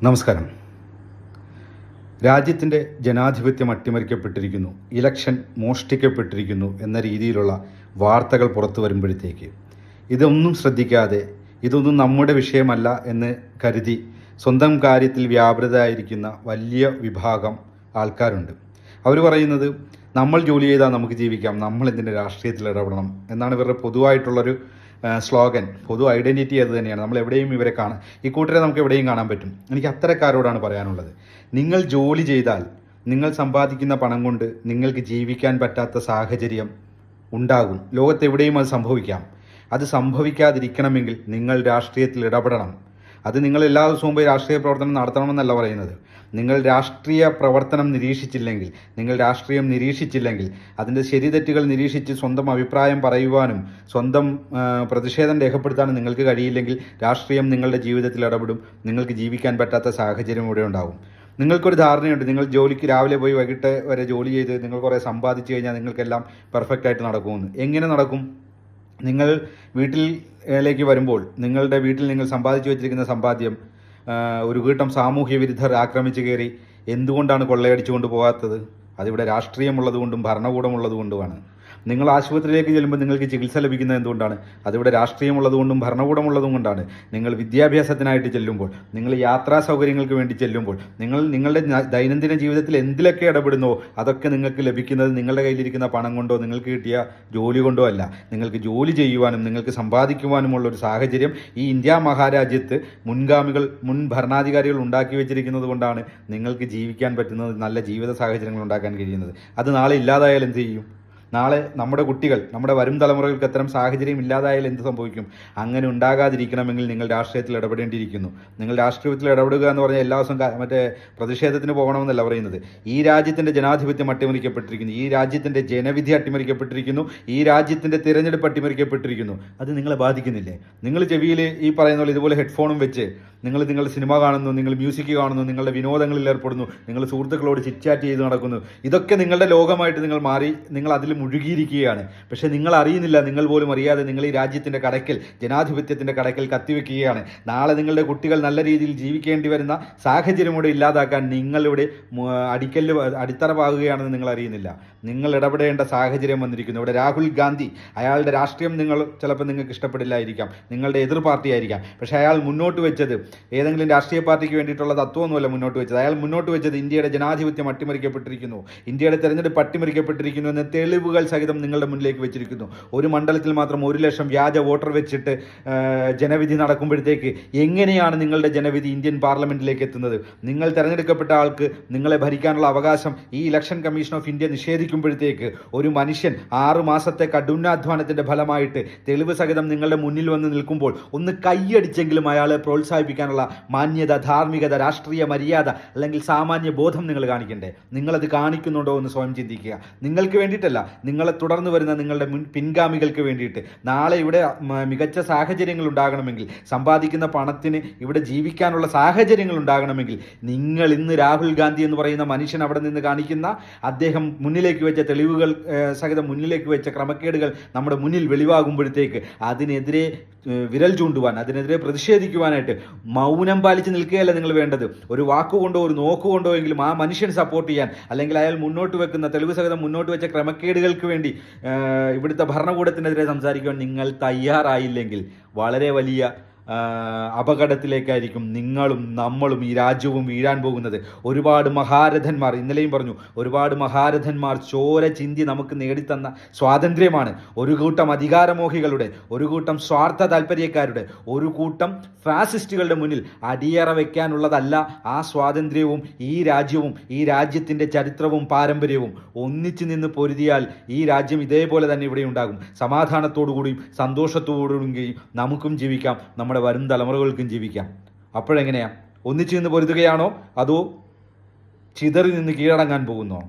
നമസ്കാരം. രാജ്യത്തിൻ്റെ ജനാധിപത്യം അട്ടിമറിക്കപ്പെട്ടിരിക്കുന്നു, ഇലക്ഷൻ മോഷ്ടിക്കപ്പെട്ടിരിക്കുന്നു എന്ന രീതിയിലുള്ള വാർത്തകൾ പുറത്തു വരുമ്പോഴത്തേക്ക് ഇതൊന്നും ശ്രദ്ധിക്കാതെ ഇതൊന്നും നമ്മുടെ വിഷയമല്ല എന്ന് കരുതി സ്വന്തം കാര്യത്തിൽ വ്യാപൃതരായിരിക്കുന്ന വലിയ വിഭാഗം ആൾക്കാരുണ്ട്. അവർ പറയുന്നത് നമ്മൾ ജോലി ചെയ്താൽ നമുക്ക് ജീവിക്കാം, നമ്മൾ എന്തിൻ്റെ രാഷ്ട്രീയത്തിൽ ഇടപെടണം എന്നാണ് ഇവരുടെ പൊതുവായിട്ടുള്ളൊരു സ്ലോഗൻ. പൊതു ഐഡൻറ്റിറ്റി അത് തന്നെയാണ്. നമ്മൾ എവിടെയും ഇവരെ കാണാം, ഈ കൂട്ടരെ നമുക്ക് എവിടെയും കാണാൻ പറ്റും. എനിക്ക് അത്തരക്കാരോടാണ് പറയാനുള്ളത്, നിങ്ങൾ ജോലി ചെയ്താൽ നിങ്ങൾ സമ്പാദിക്കുന്ന പണം കൊണ്ട് നിങ്ങൾക്ക് ജീവിക്കാൻ പറ്റാത്ത സാഹചര്യം ഉണ്ടാകും. ലോകത്തെവിടെയും അത് സംഭവിക്കാം. അത് സംഭവിക്കാതിരിക്കണമെങ്കിൽ നിങ്ങൾ രാഷ്ട്രീയത്തിൽ ഇടപെടണം. അത് നിങ്ങൾ എല്ലാ ദിവസവും പോയി രാഷ്ട്രീയ പ്രവർത്തനം നടത്തണമെന്നല്ല പറയുന്നത്. നിങ്ങൾ രാഷ്ട്രീയ പ്രവർത്തനം നിരീക്ഷിച്ചില്ലെങ്കിൽ, നിങ്ങൾ രാഷ്ട്രീയം നിരീക്ഷിച്ചില്ലെങ്കിൽ, അതിൻ്റെ ശരിതെറ്റുകൾ നിരീക്ഷിച്ച് സ്വന്തം അഭിപ്രായം പറയുവാനും സ്വന്തം പ്രതിഷേധം രേഖപ്പെടുത്താനും നിങ്ങൾക്ക് കഴിയില്ലെങ്കിൽ രാഷ്ട്രീയം നിങ്ങളുടെ ജീവിതത്തിൽ ഇടപെടും. നിങ്ങൾക്ക് ജീവിക്കാൻ പറ്റാത്ത സാഹചര്യം ഇവിടെ ഉണ്ടാകും. നിങ്ങൾക്കൊരു ധാരണയുണ്ട്, നിങ്ങൾ ജോലിക്ക് രാവിലെ പോയി വൈകിട്ട് വരെ ജോലി ചെയ്ത് നിങ്ങൾ കുറേ സമ്പാദിച്ചു കഴിഞ്ഞാൽ നിങ്ങൾക്കെല്ലാം പെർഫെക്റ്റായിട്ട് നടക്കുമെന്ന്. എങ്ങനെ നടക്കും? നിങ്ങൾ വീട്ടിലേക്ക് വരുമ്പോൾ നിങ്ങളുടെ വീട്ടിൽ നിങ്ങൾ സമ്പാദിച്ചു വെച്ചിരിക്കുന്ന സമ്പാദ്യം ഒരു കൂട്ടം സാമൂഹ്യ വിരുദ്ധർ ആക്രമിച്ച് കയറി എന്തുകൊണ്ടാണ് കൊള്ളയടിച്ചുകൊണ്ട് പോകാത്തത്? അതിവിടെ രാഷ്ട്രീയമുള്ളതുകൊണ്ടും ഭരണകൂടമുള്ളതുകൊണ്ടുമാണ്. നിങ്ങൾ ആശുപത്രിയിലേക്ക് ചെല്ലുമ്പോൾ നിങ്ങൾക്ക് ചികിത്സ ലഭിക്കുന്നത് എന്തുകൊണ്ടാണ്? അതിവിടെ രാഷ്ട്രീയമുള്ളതുകൊണ്ടും ഭരണകൂടമുള്ളതും കൊണ്ടാണ്. നിങ്ങൾ വിദ്യാഭ്യാസത്തിനായിട്ട് ചെല്ലുമ്പോൾ, നിങ്ങൾ യാത്രാ സൗകര്യങ്ങൾക്ക് വേണ്ടി ചെല്ലുമ്പോൾ, നിങ്ങളുടെ ദൈനംദിന ജീവിതത്തിൽ എന്തിലൊക്കെ ഇടപെടുന്നോ അതൊക്കെ നിങ്ങൾക്ക് ലഭിക്കുന്നത് നിങ്ങളുടെ കയ്യിലിരിക്കുന്ന പണം കൊണ്ടോ നിങ്ങൾക്ക് കിട്ടിയ ജോലി കൊണ്ടോ അല്ല. നിങ്ങൾക്ക് ജോലി ചെയ്യുവാനും നിങ്ങൾക്ക് സമ്പാദിക്കുവാനുമുള്ള ഒരു സാഹചര്യം ഈ ഇന്ത്യ മഹാരാജ്യത്ത് മുൻ ഭരണാധികാരികൾ ഉണ്ടാക്കി വെച്ചിരിക്കുന്നത് കൊണ്ടാണ് നിങ്ങൾക്ക് ജീവിക്കാൻ പറ്റുന്നത്, നല്ല ജീവിത സാഹചര്യങ്ങൾ ഉണ്ടാക്കാൻ കഴിയുന്നത്. അത് നാളെ ഇല്ലാതായാൽ എന്ത് ചെയ്യും? നാളെ നമ്മുടെ കുട്ടികൾ, നമ്മുടെ വരും തലമുറകൾക്ക് അത്തരം സാഹചര്യം ഇല്ലാതായാൽ എന്ത് സംഭവിക്കും? അങ്ങനെ ഉണ്ടാകാതിരിക്കണമെങ്കിൽ നിങ്ങൾ രാഷ്ട്രീയത്തിൽ ഇടപെടേണ്ടിയിരിക്കുന്നു. നിങ്ങൾ രാഷ്ട്രീയത്തിൽ ഇടപെടുക എന്ന് പറഞ്ഞാൽ എല്ലാ ദിവസവും പ്രതിഷേധത്തിന് പോകണമെന്നല്ല പറയുന്നത്. ഈ രാജ്യത്തിൻ്റെ ജനാധിപത്യം അട്ടിമറിക്കപ്പെട്ടിരിക്കുന്നു, ഈ രാജ്യത്തിൻ്റെ ജനവിധി അട്ടിമറിക്കപ്പെട്ടിരിക്കുന്നു, ഈ രാജ്യത്തിൻ്റെ തിരഞ്ഞെടുപ്പ് അട്ടിമറിക്കപ്പെട്ടിരിക്കുന്നു. അത് നിങ്ങളെ ബാധിക്കുന്നില്ലേ? നിങ്ങൾ ചെവിയിൽ ഈ പറയുന്ന പോലെ ഇതുപോലെ ഹെഡ്ഫോണും വെച്ച് നിങ്ങളുടെ സിനിമ കാണുന്നു, നിങ്ങൾ മ്യൂസിക് കാണുന്നു, നിങ്ങളുടെ വിനോദങ്ങളിൽ ഏർപ്പെടുന്നു, നിങ്ങൾ സുഹൃത്തുക്കളോട് ചിറ്റ്ചാറ്റ് ചെയ്ത് നടക്കുന്നു. ഇതൊക്കെ നിങ്ങളുടെ ലോകമായിട്ട് നിങ്ങൾ മാറി, നിങ്ങൾ അതിൽ മുഴുകിയിരിക്കുകയാണ്. പക്ഷേ നിങ്ങൾ അറിയുന്നില്ല, നിങ്ങൾ പോലും അറിയാതെ നിങ്ങൾ ഈ രാജ്യത്തിൻ്റെ കടയ്ക്കൽ, ജനാധിപത്യത്തിൻ്റെ കടയ്ക്കൽ കത്തിവെക്കുകയാണ്. നാളെ നിങ്ങളുടെ കുട്ടികൾ നല്ല രീതിയിൽ ജീവിക്കേണ്ടി വരുന്ന സാഹചര്യം കൂടെ ഇല്ലാതാക്കാൻ നിങ്ങളിവിടെ അടിത്തറ പാകുകയാണെന്ന് നിങ്ങൾ അറിയുന്നില്ല. നിങ്ങൾ ഇടപെടേണ്ട സാഹചര്യം വന്നിരിക്കുന്നു. ഇവിടെ രാഹുൽ ഗാന്ധി, അയാളുടെ രാഷ്ട്രീയം ചിലപ്പോൾ നിങ്ങൾക്ക് ഇഷ്ടപ്പെടില്ലായിരിക്കാം, നിങ്ങളുടെ എതിർ പാർട്ടി ആയിരിക്കാം. പക്ഷേ അയാൾ മുന്നോട്ട് വെച്ചത് ഏതെങ്കിലും രാഷ്ട്രീയ പാർട്ടിക്ക് വേണ്ടിയിട്ടുള്ള തത്വമൊന്നുമല്ല മുന്നോട്ട് വെച്ചത്. അയാൾ മുന്നോട്ട് വെച്ചത് ഇന്ത്യയുടെ ജനാധിപത്യം അട്ടിമറിക്കപ്പെട്ടിരിക്കുന്നു, ഇന്ത്യയുടെ തെരഞ്ഞെടുപ്പ് അട്ടിമറിക്കപ്പെട്ടിരിക്കുന്നു എന്ന തെളിവുകൾ സഹിതം നിങ്ങളുടെ മുന്നിലേക്ക് വെച്ചിരിക്കുന്നു. ഒരു മണ്ഡലത്തിൽ മാത്രം 1 ലക്ഷം വ്യാജ വോട്ടർ വെച്ചിട്ട് ജനവിധി നടക്കുമ്പോഴത്തേക്ക് എങ്ങനെയാണ് നിങ്ങളുടെ ജനവിധി ഇന്ത്യൻ പാർലമെന്റിലേക്ക് എത്തുന്നത്? നിങ്ങൾ തെരഞ്ഞെടുക്കപ്പെട്ട ആൾക്ക് നിങ്ങളെ ഭരിക്കാനുള്ള അവകാശം ഈ ഇലക്ഷൻ കമ്മീഷൻ ഓഫ് ഇന്ത്യ നിഷേധിക്കുമ്പോഴത്തേക്ക് ഒരു മനുഷ്യൻ 6 മാസത്തെ കഠിനാധ്വാനത്തിന്റെ ഫലമായിട്ട് തെളിവ് സഹിതം നിങ്ങളുടെ മുന്നിൽ വന്ന് നിൽക്കുമ്പോൾ ഒന്ന് കൈയടിച്ചെങ്കിലും അയാളെ പ്രോത്സാഹിപ്പിക്കാനുള്ള മാന്യത, ധാർമ്മികത, രാഷ്ട്രീയ മര്യാദ അല്ലെങ്കിൽ സാമാന്യ ബോധം നിങ്ങൾ കാണിക്കണ്ടേ? നിങ്ങളത് കാണിക്കുന്നുണ്ടോ എന്ന് സ്വയം ചിന്തിക്കുക. നിങ്ങൾക്ക് വേണ്ടിയിട്ടല്ല, നിങ്ങളെ തുടർന്ന് വരുന്ന നിങ്ങളുടെ പിൻഗാമികൾക്ക് വേണ്ടിയിട്ട്. നാളെ ഇവിടെ മികച്ച സാഹചര്യങ്ങൾ ഉണ്ടാകണമെങ്കിൽ, സമ്പാദിക്കുന്ന പണത്തിന് ഇവിടെ ജീവിക്കാനുള്ള സാഹചര്യങ്ങൾ ഉണ്ടാകണമെങ്കിൽ, നിങ്ങൾ ഇന്ന് രാഹുൽ ഗാന്ധി എന്ന് പറയുന്ന മനുഷ്യൻ അവിടെ നിന്ന് കാണിക്കുന്ന, അദ്ദേഹം മുന്നിലേക്ക് വെച്ച തെളിവുകൾ സഹിതം മുന്നിലേക്ക് വെച്ച ക്രമക്കേടുകൾ നമ്മുടെ മുന്നിൽ വെളിവാകുമ്പോഴത്തേക്ക് അതിനെതിരെ വിരൽ ചൂണ്ടുവാൻ, അതിനെതിരെ പ്രതിഷേധിക്കുവാനായിട്ട് മൗനം പാലിച്ച് നിൽക്കുകയല്ല നിങ്ങൾ വേണ്ടത്. ഒരു വാക്കുകൊണ്ടോ ഒരു നോക്കുകൊണ്ടോ എങ്കിലും ആ മനുഷ്യൻ സപ്പോർട്ട് ചെയ്യാൻ, അല്ലെങ്കിൽ അയാൾ മുന്നോട്ട് വെക്കുന്ന തെളിവ് സഹിതം മുന്നോട്ട് വെച്ച ക്രമക്കേടുകൾക്ക് വേണ്ടി ഇവിടുത്തെ ഭരണകൂടത്തിനെതിരെ സംസാരിക്കുവാൻ നിങ്ങൾ തയ്യാറായില്ലെങ്കിൽ വളരെ വലിയ അപകടത്തിലേക്കായിരിക്കും നിങ്ങളും നമ്മളും ഈ രാജ്യവും വീഴാൻ പോകുന്നത്. ഒരുപാട് മഹാരഥന്മാർ, ഇന്നലെയും പറഞ്ഞു, ഒരുപാട് മഹാരഥന്മാർ ചോര ചിന്തി നമുക്ക് നേടിത്തന്ന സ്വാതന്ത്ര്യമാണ് ഒരു കൂട്ടം അധികാരമോഹികളുടെ, ഒരു കൂട്ടം സ്വാർത്ഥ താല്പര്യക്കാരുടെ, ഒരു കൂട്ടം ഫാസിസ്റ്റുകളുടെ മുന്നിൽ അടിയറ വയ്ക്കാനുള്ളതല്ല ആ സ്വാതന്ത്ര്യവും ഈ രാജ്യവും ഈ രാജ്യത്തിൻ്റെ ചരിത്രവും പാരമ്പര്യവും. ഒന്നിച്ചു നിന്ന് പൊരുതിയാൽ ഈ രാജ്യം ഇതേപോലെ തന്നെ ഇവിടെ ഉണ്ടാകും. സമാധാനത്തോടുകൂടിയും സന്തോഷത്തോടുകൂടിയും നമുക്കും ജീവിക്കാം, നമ്മുടെ വരും തലമുറകൾക്കും ജീവിക്കാം. അപ്പോഴെങ്ങനെയാ? ഒന്നിച്ചു നിന്ന് പൊരുതുകയാണോ അതോ ചിതറി നിന്ന് കീഴടങ്ങാൻ പോകുന്നോ?